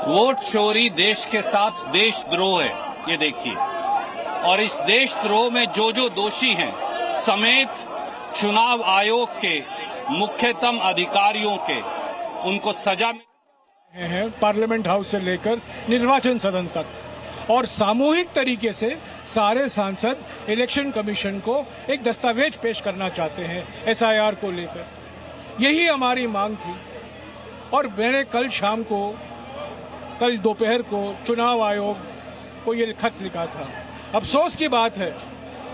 Vote चोरी देश के साथ देशद्रोह है, ये देखिए। और इस देशद्रोह में जो जो दोषी हैं समेत चुनाव आयोग के मुख्यतम अधिकारियों के उनको सजा है, पार्लियामेंट हाउस से लेकर निर्वाचन सदन तक, और सामूहिक तरीके से सारे सांसद इलेक्शन कमीशन को एक दस्तावेज पेश करना चाहते हैं एसआईआर को लेकर। यही हमारी मांग थी। और मैंने कल दोपहर को चुनाव आयोग को ये खत लिखा था। अफसोस की बात है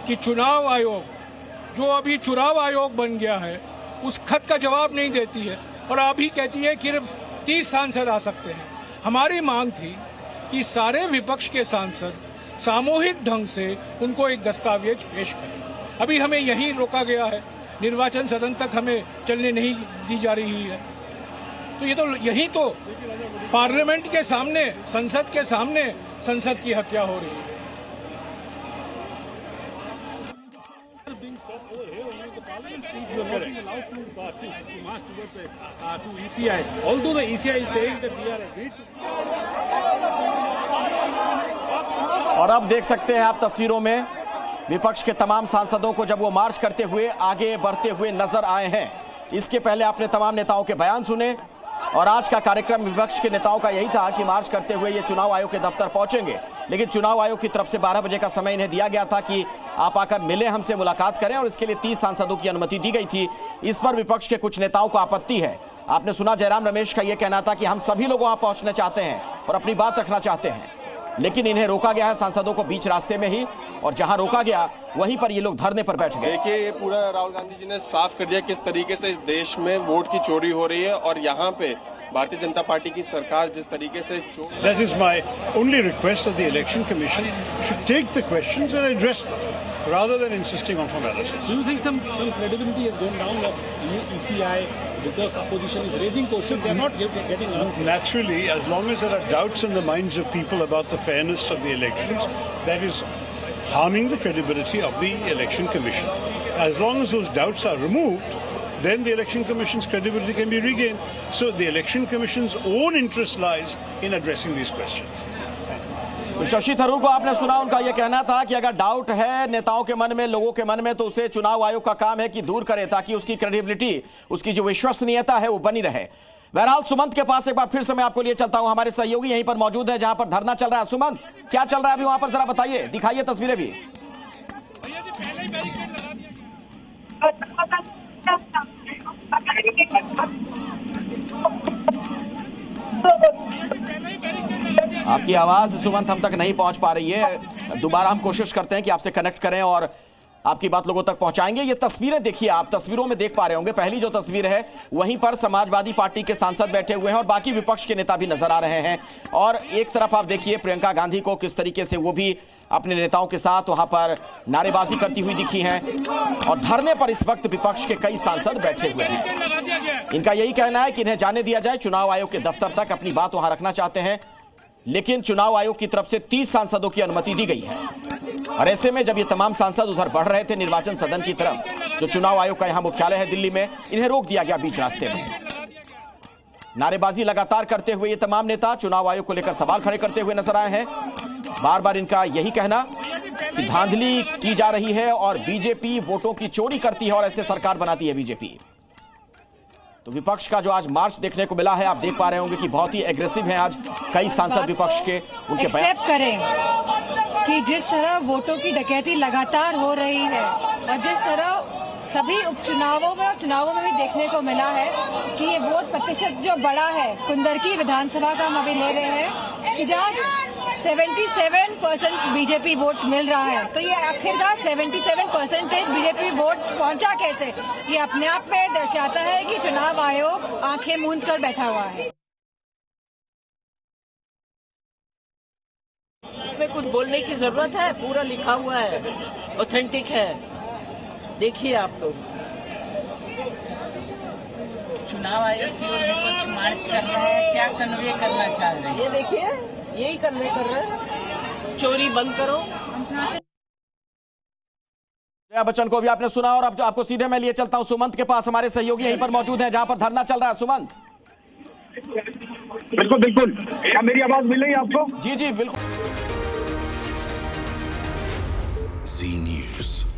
कि चुनाव आयोग जो अभी चुनाव आयोग बन गया है उस खत का जवाब नहीं देती है और अभी कहती है कि सिर्फ 30 सांसद आ सकते हैं। हमारी मांग थी कि सारे विपक्ष के सांसद सामूहिक ढंग से उनको एक दस्तावेज पेश करें। अभी हमें यहीं रोका गया है, निर्वाचन सदन तक हमें चलने नहीं दी जा रही है। तो यही तो पार्लियामेंट के सामने, संसद के सामने संसद की हत्या हो रही है। और अब देख सकते हैं आप तस्वीरों में विपक्ष के तमाम सांसदों को जब वो मार्च करते हुए आगे बढ़ते हुए नजर आए हैं। इसके पहले आपने तमाम नेताओं के बयान सुने और आज का कार्यक्रम विपक्ष के नेताओं का यही था कि मार्च करते हुए ये चुनाव आयोग के दफ्तर पहुंचेंगे। लेकिन चुनाव आयोग की तरफ से 12 बजे का समय इन्हें दिया गया था कि आप आकर मिलें, हमसे मुलाकात करें, और इसके लिए 30 सांसदों की अनुमति दी गई थी। इस पर विपक्ष के कुछ नेताओं को आपत्ति है। आपने सुना जयराम रमेश का यह कहना था कि हम सभी लोग वहां पहुंचना चाहते हैं और अपनी बात रखना चाहते हैं, लेकिन इन्हें रोका गया है सांसदों को बीच रास्ते में ही, और जहां रोका गया वहीं पर ये लोग धरने पर बैठ गए। देखिए, ये पूरा राहुल गांधी जी ने साफ कर दिया किस तरीके से इस देश में वोट की चोरी हो रही है और यहाँ पे भारतीय जनता पार्टी की सरकार जिस तरीके से That is my only request, that the election commission should take the questions and address them rather than insisting on formalities. Do you think some credibility has gone down of ECI because opposition is raising questions? They are not getting answers. Naturally, as long as there are doubts in the minds of people about the fairness of the elections, that is harming the credibility of the election commission. As long as those doubts are removed, then the election commission's credibility can be regained. So the election commission's own interest lies in addressing these questions. तो शशि थरूर को आपने सुना, उनका यह कहना था कि अगर डाउट है नेताओं के मन में, लोगों के मन में, तो उसे चुनाव आयोग का काम है कि दूर करे, ताकि उसकी क्रेडिबिलिटी, उसकी जो विश्वसनीयता है वो बनी रहे। बहरहाल सुमंत के पास एक बार फिर से मैं आपको लिए चलता हूं। हमारे सहयोगी यहीं पर मौजूद है जहां पर धरना चल रहा है। सुमंत, क्या चल रहा है अभी वहां पर, जरा बताइए, दिखाइए तस्वीरें भी। आपकी आवाज सुमंत हम तक नहीं पहुंच पा रही है। दोबारा हम कोशिश करते हैं कि आपसे कनेक्ट करें और आपकी बात लोगों तक पहुंचाएंगे। ये तस्वीरें देखिए, आप तस्वीरों में देख पा रहे होंगे। पहली जो तस्वीर है वहीं पर समाजवादी पार्टी के सांसद बैठे हुए हैं और बाकी विपक्ष के नेता भी नजर आ रहे हैं। और एक तरफ आप देखिए प्रियंका गांधी को, किस तरीके से वो भी अपने नेताओं के साथ वहां पर नारेबाजी करती हुई दिखी हैं। और धरने पर इस वक्त विपक्ष के कई सांसद बैठे हुए हैं। इनका यही कहना है कि इन्हें जाने दिया जाए, चुनाव आयोग के दफ्तर तक अपनी बात वहां रखना चाहते हैं, लेकिन चुनाव आयोग की तरफ से 30 सांसदों की अनुमति दी गई है। और ऐसे में जब ये तमाम सांसद उधर बढ़ रहे थे निर्वाचन सदन की तरफ, जो चुनाव आयोग का यहां मुख्यालय है दिल्ली में, इन्हें रोक दिया गया बीच रास्ते में। नारेबाजी लगातार करते हुए ये तमाम नेता चुनाव आयोग को लेकर सवाल खड़े करते हुए नजर आए हैं। बार बार इनका यही कहना कि धांधली की जा रही है और बीजेपी वोटों की चोरी करती है और ऐसे सरकार बनाती है बीजेपी। तो विपक्ष का जो आज मार्च देखने को मिला है, आप देख पा रहे होंगे कि बहुत ही एग्रेसिव है आज कई सांसद विपक्ष के। उनके एक्सेप्ट करें कि जिस तरह वोटों की डकैती लगातार हो रही है और जिस तरह सभी उपचुनावों में और चुनावों में भी देखने को मिला है कि ये वोट प्रतिशत जो बड़ा है, कुंदरकी विधानसभा का हम अभी ले रहे हैं कि जहाँ 77% बीजेपी वोट मिल रहा है, तो ये आखिरकार 77% बीजेपी वोट पहुंचा कैसे, ये अपने आप में दर्शाता है कि चुनाव आयोग आंखें मूंद कर बैठा हुआ है। इसमें कुछ बोलने की जरूरत है, पूरा लिखा हुआ है, ऑथेंटिक है, देखिए आप लोग। चुनाव आयोग की ओर विपक्ष मार्च कर रहा है, क्या कन्वे करना चाह रहे हैं? ये देखिए, यही कन्वे कर रहे हैं, चोरी बंद करो। जया बच्चन को भी आपने सुना और अब आपको सीधे मैं लिए चलता हूं सुमंत के पास। हमारे सहयोगी यहीं पर मौजूद हैं जहां पर धरना चल रहा है। सुमंत, बिल्कुल बिल्कुल। क्या मेरी आवाज मिल रही है आपको? जी जी बिल्कुल। जी न्यूज़।